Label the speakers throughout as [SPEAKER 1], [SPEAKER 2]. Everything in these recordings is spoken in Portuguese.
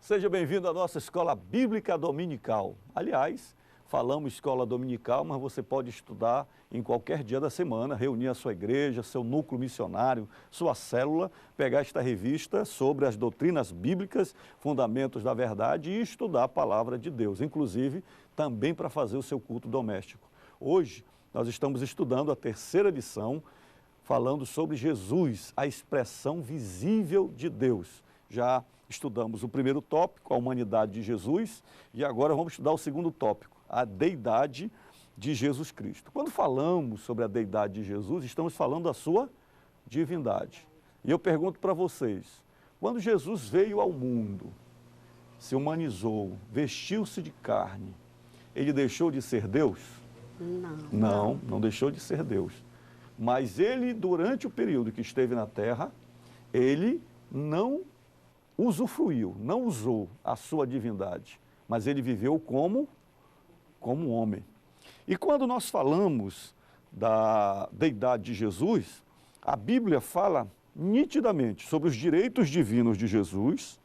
[SPEAKER 1] Seja bem-vindo à nossa Escola Bíblica Dominical. Aliás, falamos escola dominical, mas você pode estudar em qualquer dia da semana, reunir a sua igreja, seu núcleo missionário, sua célula, pegar esta revista sobre as doutrinas bíblicas, fundamentos da verdade e estudar a palavra de Deus, inclusive também para fazer o seu culto doméstico. Hoje, nós estamos estudando a terceira lição, falando sobre Jesus, a expressão visível de Deus. Já estudamos o primeiro tópico, a humanidade de Jesus, e agora vamos estudar o segundo tópico, a deidade de Jesus Cristo. Quando falamos sobre a deidade de Jesus, estamos falando da sua divindade. E eu pergunto para vocês, quando Jesus veio ao mundo, se humanizou, vestiu-se de carne, ele deixou de ser Deus? Não deixou de ser Deus. Mas ele, durante o período que esteve na terra, ele não usufruiu, não usou a sua divindade, mas ele viveu como homem. E quando nós falamos da deidade de Jesus, a Bíblia fala nitidamente sobre os direitos divinos de Jesus,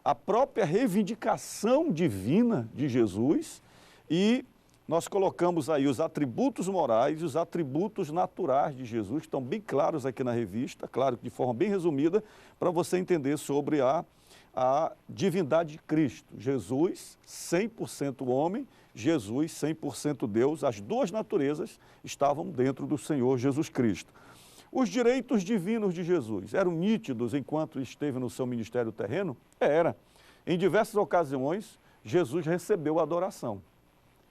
[SPEAKER 1] a própria reivindicação divina de Jesus, e nós colocamos aí os atributos morais e os atributos naturais de Jesus, que estão bem claros aqui na revista, claro que de forma bem resumida, para você entender sobre a divindade de Cristo. Jesus, 100% homem, Jesus, 100% Deus, as duas naturezas estavam dentro do Senhor Jesus Cristo. Os direitos divinos de Jesus eram nítidos enquanto esteve no seu ministério terreno? Era. Em diversas ocasiões, Jesus recebeu adoração.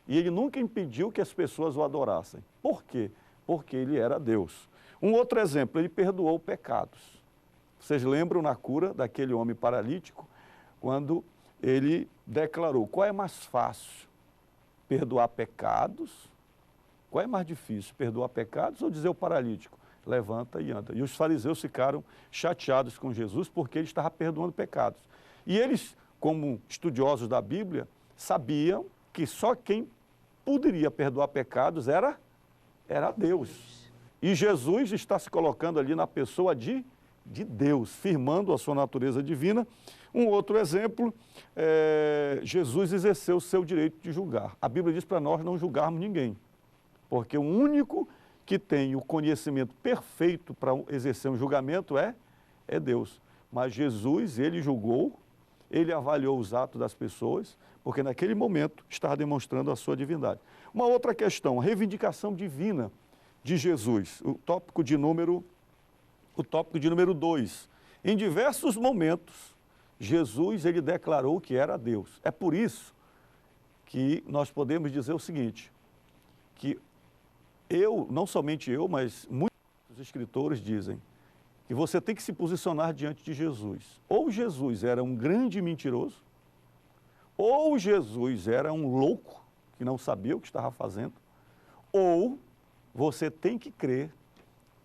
[SPEAKER 1] E ele nunca impediu que as pessoas o adorassem. Por quê? Porque ele era Deus. Um outro exemplo, ele perdoou pecados. Vocês lembram na cura daquele homem paralítico, quando ele declarou, qual é mais fácil? Perdoar pecados? Qual é mais difícil? Perdoar pecados ou dizer ao paralítico, levanta e anda? E os fariseus ficaram chateados com Jesus porque ele estava perdoando pecados. E eles, como estudiosos da Bíblia, sabiam que só quem poderia perdoar pecados era Deus. E Jesus está se colocando ali na pessoa de Deus, firmando a sua natureza divina. Um outro exemplo, Jesus exerceu o seu direito de julgar. A Bíblia diz para nós não julgarmos ninguém, porque o único que tem o conhecimento perfeito para exercer um julgamento é Deus. Mas Jesus, ele julgou, ele avaliou os atos das pessoas, porque naquele momento estava demonstrando a sua divindade. Uma outra questão, reivindicação divina de Jesus, o tópico de número 2. Em diversos momentos, Jesus ele declarou que era Deus. É por isso que nós podemos dizer o seguinte, que não somente eu, mas muitos escritores dizem que você tem que se posicionar diante de Jesus. Ou Jesus era um grande mentiroso, ou Jesus era um louco que não sabia o que estava fazendo, ou você tem que crer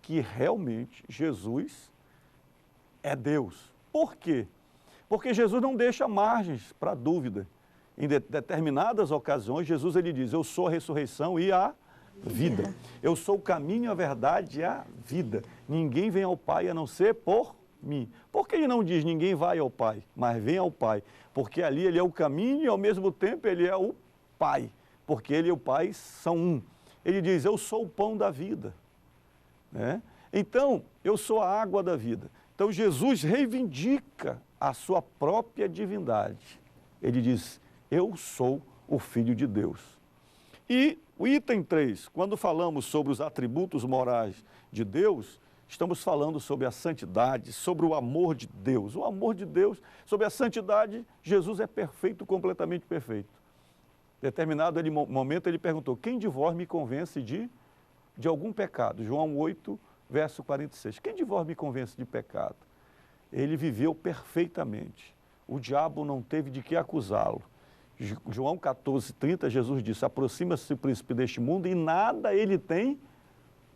[SPEAKER 1] que realmente Jesus é Deus. Por quê? Porque Jesus não deixa margens para dúvida. Em determinadas ocasiões, Jesus ele diz, eu sou a ressurreição e a vida. Eu sou o caminho, a verdade e a vida. Ninguém vem ao Pai a não ser por mim. Por que ele não diz ninguém vai ao Pai, mas vem ao Pai? Porque ali ele é o caminho e ao mesmo tempo ele é o Pai. Porque ele e o Pai são um. Ele diz, eu sou o pão da vida. Né? Então, eu sou a água da vida. Então, Jesus reivindica a sua própria divindade. Ele diz, eu sou o Filho de Deus. E o item 3, quando falamos sobre os atributos morais de Deus, estamos falando sobre a santidade, sobre o amor de Deus. O amor de Deus, sobre a santidade, Jesus é perfeito, completamente perfeito. Determinado momento ele perguntou, quem de vós me convence de algum pecado? João 8, verso 46. Quem de vós me convence de pecado? Ele viveu perfeitamente. O diabo não teve de que acusá-lo. João 14, 30, Jesus disse, aproxima-se o príncipe deste mundo e nada ele tem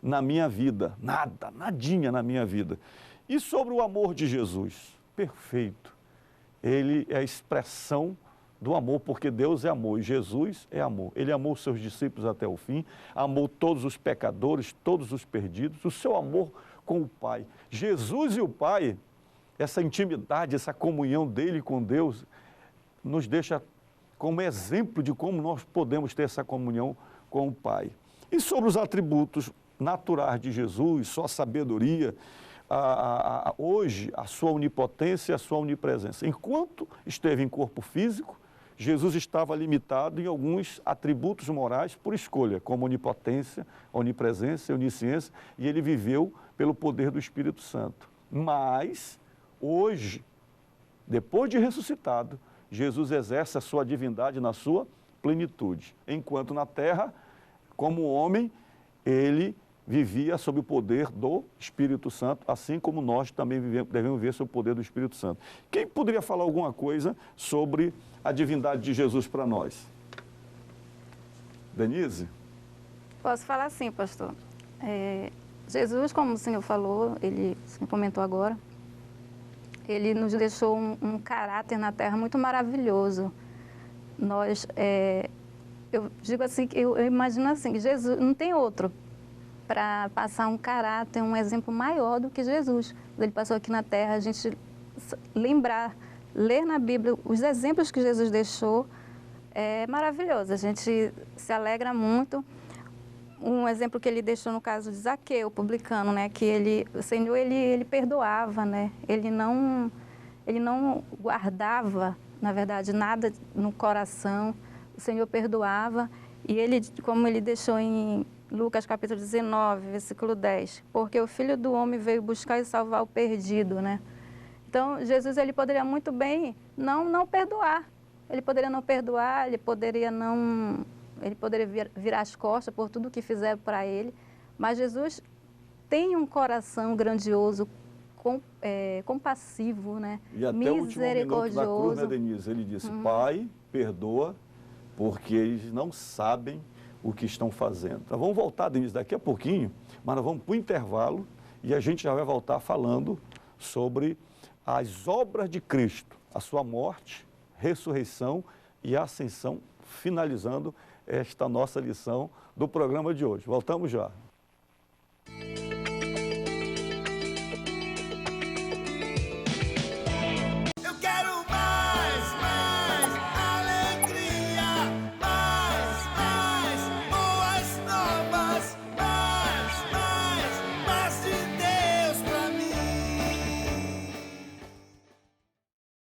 [SPEAKER 1] na minha vida. Nada, nadinha na minha vida. E sobre o amor de Jesus? Perfeito. Ele é a expressão do amor, porque Deus é amor e Jesus é amor. Ele amou os seus discípulos até o fim, amou todos os pecadores, todos os perdidos, o seu amor com o Pai. Jesus e o Pai, essa intimidade, essa comunhão dele com Deus, nos deixa como exemplo de como nós podemos ter essa comunhão com o Pai. E sobre os atributos naturais de Jesus, sua sabedoria, hoje a sua onipotência e a sua onipresença. Enquanto esteve em corpo físico, Jesus estava limitado em alguns atributos morais por escolha, como onipotência, onipresença, onisciência, e ele viveu pelo poder do Espírito Santo. Mas, hoje, depois de ressuscitado, Jesus exerce a sua divindade na sua plenitude. Enquanto na terra, como homem, ele vivia sob o poder do Espírito Santo, assim como nós também devemos viver sob o poder do Espírito Santo. Quem poderia falar alguma coisa sobre a divindade de Jesus para nós? Denise?
[SPEAKER 2] Posso falar sim, pastor. Jesus, como o senhor falou, o senhor comentou agora, ele nos deixou um caráter na terra muito maravilhoso. Eu digo assim, eu imagino assim, que Jesus não tem outro para passar um caráter, um exemplo maior do que Jesus. Quando ele passou aqui na terra, a gente ler na Bíblia os exemplos que Jesus deixou, é maravilhoso. A gente se alegra muito. Um exemplo que ele deixou no caso de Zaqueu, publicano, né, que o Senhor, ele perdoava, né? Ele não guardava, na verdade, nada no coração. O Senhor perdoava e como ele deixou em Lucas capítulo 19, versículo 10, porque o Filho do Homem veio buscar e salvar o perdido, né? Então, Jesus, ele poderia muito bem não perdoar. Ele poderia não perdoar, ele poderia virar as costas por tudo que fizeram para ele, mas Jesus tem um coração grandioso, compassivo, né?
[SPEAKER 1] E até o último minuto da cruz, né, Denise? Ele disse, Pai, perdoa, porque eles não sabem o que estão fazendo. Então, vamos voltar, Denise, daqui a pouquinho, mas nós vamos para o intervalo e a gente já vai voltar falando sobre as obras de Cristo, a sua morte, ressurreição e ascensão, finalizando esta nossa lição do programa de hoje. Voltamos já.